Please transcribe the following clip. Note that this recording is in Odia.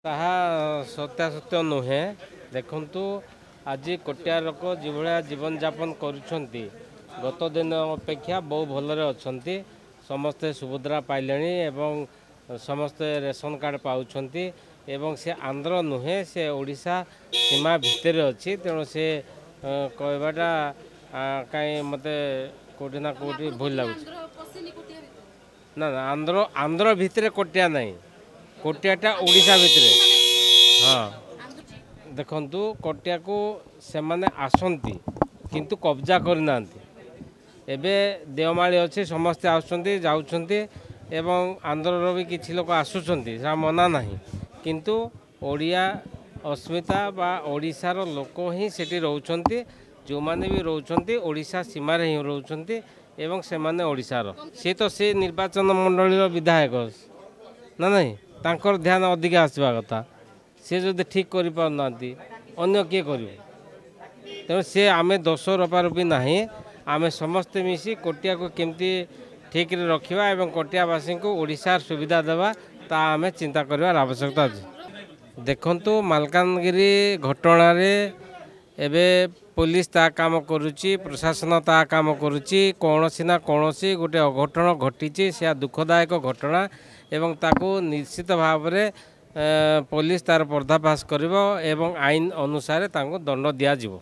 ତାହା ସତ୍ୟାସତ୍ୟ ନୁହେଁ। ଦେଖନ୍ତୁ ଆଜି କୋଟିଆ ଲୋକ ଯେଭଳିଆ ଜୀବନଯାପନ କରୁଛନ୍ତି ଗତ ଦିନ ଅପେକ୍ଷା ବହୁ ଭଲରେ ଅଛନ୍ତି। ସମସ୍ତେ ସୁଭଦ୍ରା ପାଇଲେଣି ଏବଂ ସମସ୍ତେ ରେସନ କାର୍ଡ଼ ପାଉଛନ୍ତି ଏବଂ ସେ ଆନ୍ଧ୍ର ନୁହେଁ, ସେ ଓଡ଼ିଶା ସୀମା ଭିତରେ ଅଛି। ତେଣୁ ସେ କହିବାଟା କାହିଁ ମୋତେ କେଉଁଠି ନା କେଉଁଠି ଭୁଲ ଲାଗୁଛି। ନା ନା, ଆନ୍ଧ୍ର ଭିତରେ କୋଟିଆ ନାହିଁ, କୋଟିଆଟା ଓଡ଼ିଶା ଭିତରେ। ହଁ, ଦେଖନ୍ତୁ କୋଟିଆକୁ ସେମାନେ ଆସନ୍ତି କିନ୍ତୁ କବ୍ଜା କରିନାହାନ୍ତି। ଏବେ ଦେଓମାଳି ଅଛି, ସମସ୍ତେ ଆସୁଛନ୍ତି ଯାଉଛନ୍ତି ଏବଂ ଆନ୍ଧ୍ରର ବି କିଛି ଲୋକ ଆସୁଛନ୍ତି, ସେଟା ମନା ନାହିଁ। କିନ୍ତୁ ଓଡ଼ିଆ ଅସ୍ମିତା ବା ଓଡ଼ିଶାର ଲୋକ ହିଁ ସେଠି ରହୁଛନ୍ତି। ଯେଉଁମାନେ ବି ରହୁଛନ୍ତି ଓଡ଼ିଶା ସୀମାରେ ହିଁ ରହୁଛନ୍ତି ଏବଂ ସେମାନେ ଓଡ଼ିଶାର। ସେ ତ ସେ ନିର୍ବାଚନ ମଣ୍ଡଳୀର ବିଧାୟକ ନା ନାହିଁ, ତାଙ୍କର ଧ୍ୟାନ ଅଧିକା ଆସିବା କଥା। ସେ ଯଦି ଠିକ୍ କରିପାରୁନାହାନ୍ତି ଅନ୍ୟ କିଏ କରିବ? ତେଣୁ ସେ ଆମେ ଦୋଷ ରୂପାରୂପି ନାହିଁ। ଆମେ ସମସ୍ତେ ମିଶି କୋଟିଆକୁ କେମିତି ଠିକ୍ରେ ରଖିବା ଏବଂ କୋଟିଆବାସୀଙ୍କୁ ଓଡ଼ିଶାର ସୁବିଧା ଦେବା, ତାହା ଆମେ ଚିନ୍ତା କରିବାର ଆବଶ୍ୟକତା ଅଛି। ଦେଖନ୍ତୁ ମାଲକାନଗିରି ଘଟଣାରେ ଏବେ ପୋଲିସ ତା କାମ କରୁଛି, ପ୍ରଶାସନ ତା କାମ କରୁଛି। କୌଣସି ନା କୌଣସି ଗୋଟେ ଅଘଟଣ ଘଟିଛି, ସେ ଦୁଃଖଦାୟକ ଘଟଣା ଏବଂ ତାକୁ ନିଶ୍ଚିତ ଭାବରେ ପୋଲିସ ତାର ପର୍ଦ୍ଦାଫାଶ କରିବ ଏବଂ ଆଇନ ଅନୁସାରେ ତାଙ୍କୁ ଦଣ୍ଡ ଦିଆଯିବ।